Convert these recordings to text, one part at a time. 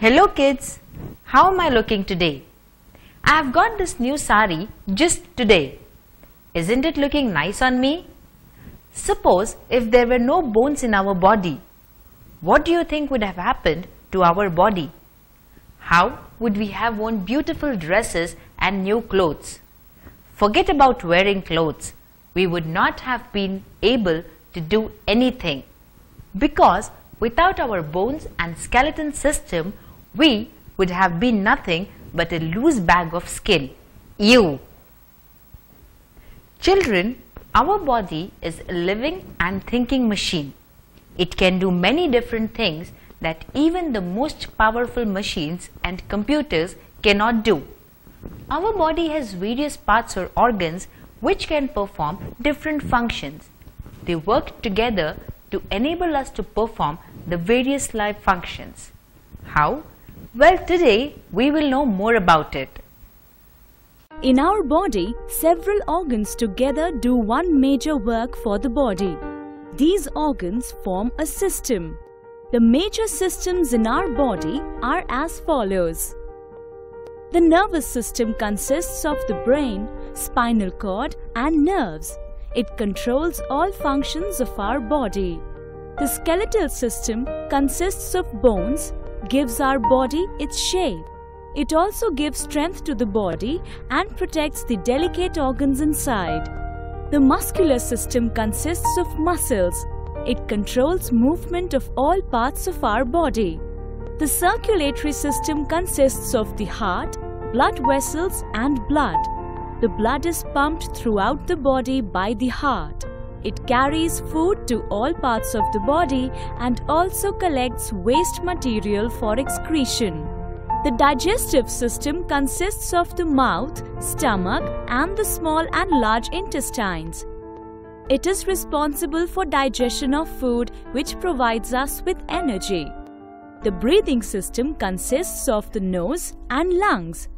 Hello kids, how am I looking today? I have got this new sari just today. Isn't it looking nice on me? Suppose if there were no bones in our body, what do you think would have happened to our body? How would we have worn beautiful dresses and new clothes? Forget about wearing clothes. We would not have been able to do anything. Because without our bones and skeleton system, we would have been nothing but a loose bag of skin. Ew! Children, our body is a living and thinking machine. It can do many different things that even the most powerful machines and computers cannot do. Our body has various parts or organs which can perform different functions. They work together to enable us to perform the various life functions. How? Well, today we will know more about it. In our body, several organs together do one major work for the body. These organs form a system. The major systems in our body are as follows. The nervous system consists of the brain, spinal cord and nerves. It controls all functions of our body. The skeletal system consists of bones, gives our body its shape. It also gives strength to the body and protects the delicate organs inside. The muscular system consists of muscles. It controls movement of all parts of our body. The circulatory system consists of the heart, blood vessels and blood. The blood is pumped throughout the body by the heart. It carries food to all parts of the body and also collects waste material for excretion. The digestive system consists of the mouth, stomach and the small and large intestines. It is responsible for digestion of food which provides us with energy. The breathing system consists of the nose and lungs.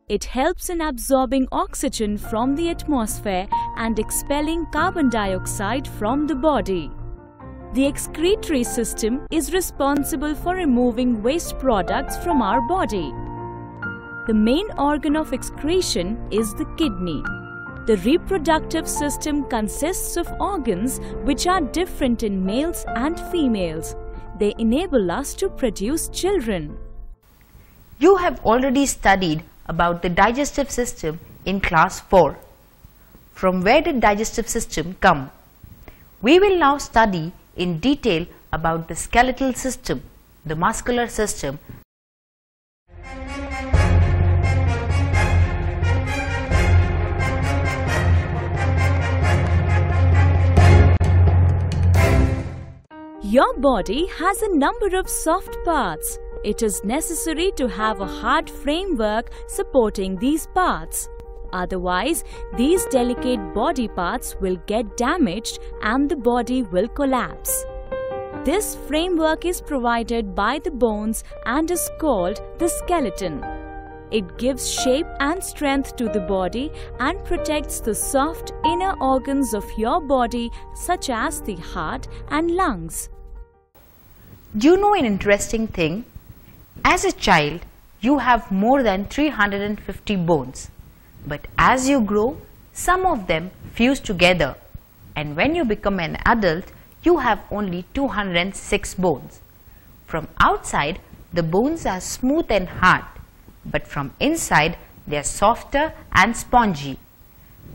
It helps in absorbing oxygen from the atmosphere and expelling carbon dioxide from the body. The excretory system is responsible for removing waste products from our body. The main organ of excretion is the kidney. The reproductive system consists of organs which are different in males and females. They enable us to produce children. You have already studied about the digestive system in class 4. From where did digestive system come? We will now study in detail about the skeletal system, the muscular system, Your body has a number of soft parts. It is necessary to have a hard framework supporting these parts. Otherwise, these delicate body parts will get damaged and the body will collapse. This framework is provided by the bones and is called the skeleton. It gives shape and strength to the body and protects the soft inner organs of your body such as the heart and lungs. Do you know an interesting thing? As a child, you have more than 350 bones. But as you grow, some of them fuse together. And when you become an adult, you have only 206 bones. From outside, the bones are smooth and hard. But from inside, they are softer and spongy.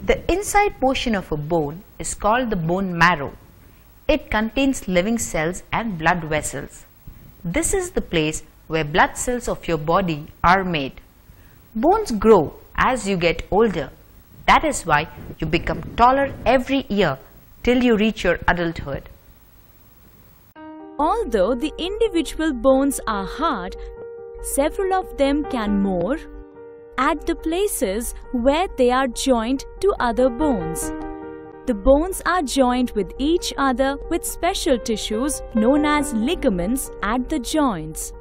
The inside portion of a bone is called the bone marrow. It contains living cells and blood vessels. This is the place where blood cells of your body are made. Bones grow as you get older. That is why you become taller every year till you reach your adulthood. Although the individual bones are hard, several of them can more at the places where they are joined to other bones. The bones are joined with each other with special tissues known as ligaments at the joints.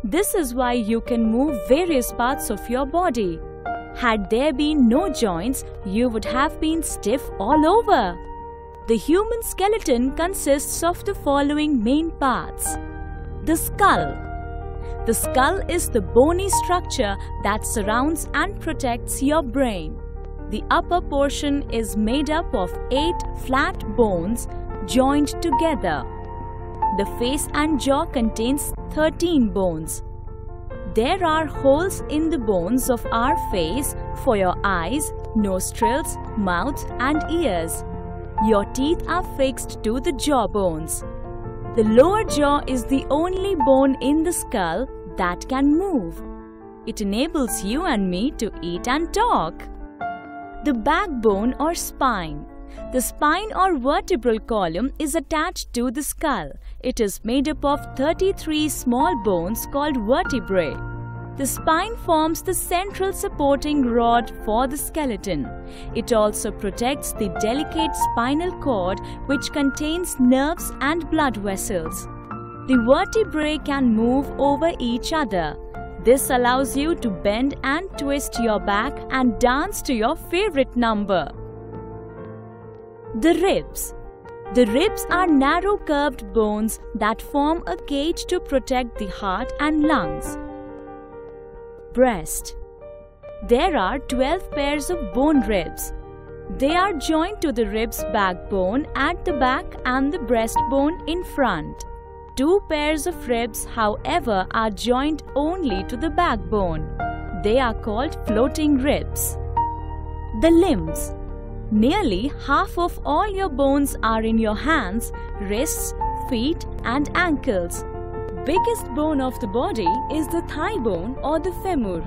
This is why you can move various parts of your body. Had there been no joints, you would have been stiff all over. The human skeleton consists of the following main parts. The skull. The skull is the bony structure that surrounds and protects your brain. The upper portion is made up of 8 flat bones joined together. The face and jaw contains 13 bones. There are holes in the bones of our face for your eyes, nostrils, mouth and ears. Your teeth are fixed to the jaw bones. The lower jaw is the only bone in the skull that can move. It enables you and me to eat and talk. The backbone or spine. The spine or vertebral column is attached to the skull. It is made up of 33 small bones called vertebrae. The spine forms the central supporting rod for the skeleton. It also protects the delicate spinal cord, which contains nerves and blood vessels. The vertebrae can move over each other. This allows you to bend and twist your back and dance to your favorite number. The ribs. The ribs are narrow curved bones that form a cage to protect the heart and lungs. Breast. There are 12 pairs of bone ribs. They are joined to the rib's backbone at the back and the breastbone in front. 2 pairs of ribs, however, are joined only to the backbone. They are called floating ribs. The limbs. Nearly half of all your bones are in your hands, wrists, feet and ankles. Biggest bone of the body is the thigh bone or the femur.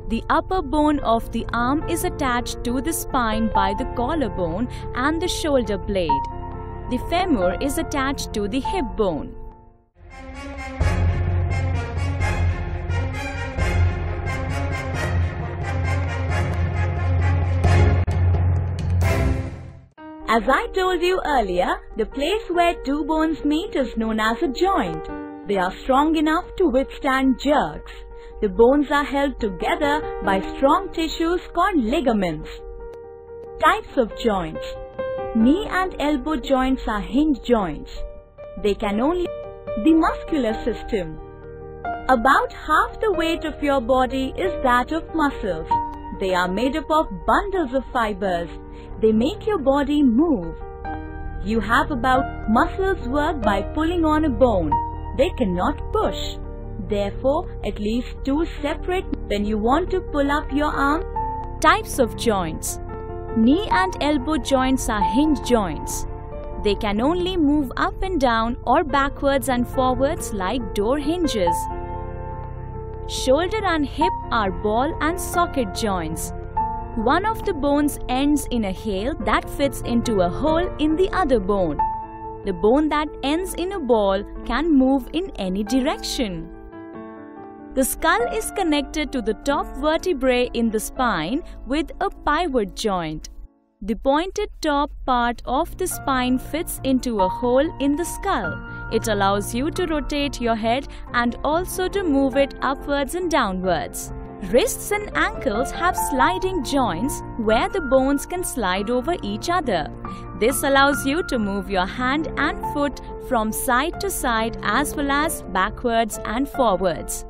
The upper bone of the arm is attached to the spine by the collarbone and the shoulder blade. The femur is attached to the hip bone. As I told you earlier, the place where 2 bones meet is known as a joint. They are strong enough to withstand jerks. The bones are held together by strong tissues called ligaments. Types of joints. Knee and elbow joints are hinge joints. They can only the muscular system. About half the weight of your body is that of muscles. They are made up of bundles of fibers. They make your body move. You have about muscles work by pulling on a bone. They cannot push. Therefore, at least 2 separate when you want to pull up your arm. Types of joints. Knee and elbow joints are hinge joints. They can only move up and down or backwards and forwards like door hinges. Shoulder and hip are ball and socket joints. One of the bones ends in a hale that fits into a hole in the other bone. The bone that ends in a ball can move in any direction. The skull is connected to the top vertebrae in the spine with a pivot joint. The pointed top part of the spine fits into a hole in the skull. It allows you to rotate your head and also to move it upwards and downwards. Wrists and ankles have sliding joints where the bones can slide over each other. This allows you to move your hand and foot from side to side as well as backwards and forwards.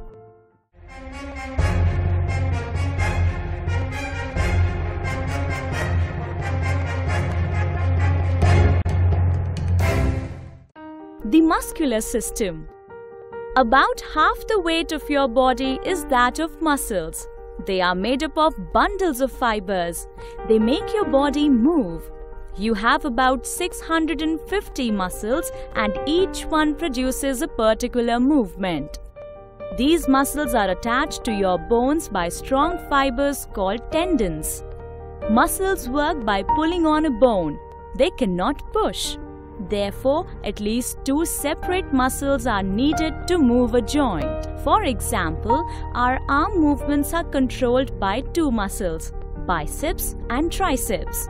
The muscular system. About half the weight of your body is that of muscles. They are made up of bundles of fibers. They make your body move. You have about 650 muscles and each one produces a particular movement. These muscles are attached to your bones by strong fibers called tendons. Muscles work by pulling on a bone. They cannot push. Therefore, at least 2 separate muscles are needed to move a joint. For example, our arm movements are controlled by 2 muscles, biceps and triceps.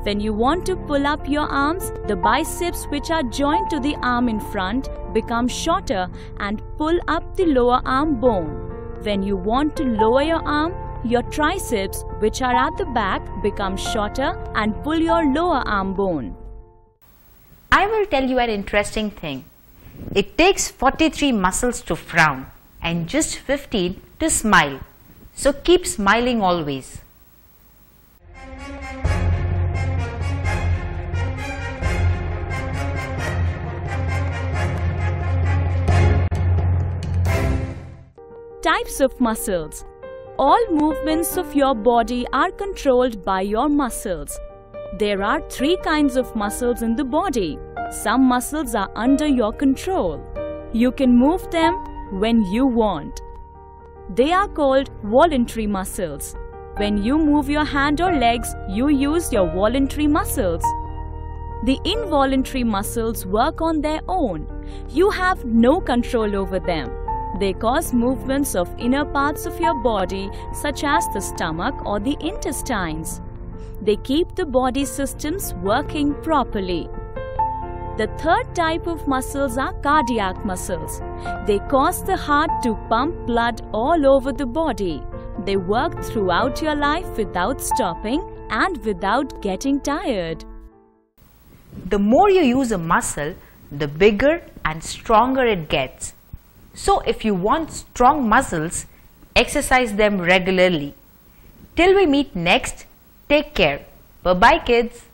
When you want to pull up your arms, the biceps which are joined to the arm in front become shorter and pull up the lower arm bone. When you want to lower your arm, your triceps which are at the back become shorter and pull your lower arm bone. I will tell you an interesting thing. It takes 43 muscles to frown and just 15 to smile. So keep smiling always. Types of muscles. All movements of your body are controlled by your muscles. There are 3 kinds of muscles in the body. Some muscles are under your control. You can move them when you want. They are called voluntary muscles. When you move your hand or legs, you use your voluntary muscles. The involuntary muscles work on their own. You have no control over them. They cause movements of inner parts of your body, such as the stomach or the intestines. They keep the body systems working properly. The third type of muscles are cardiac muscles. They cause the heart to pump blood all over the body. They work throughout your life without stopping and without getting tired. The more you use a muscle, the bigger and stronger it gets. So if you want strong muscles, exercise them regularly. Till we meet next, take care. Bye-bye kids.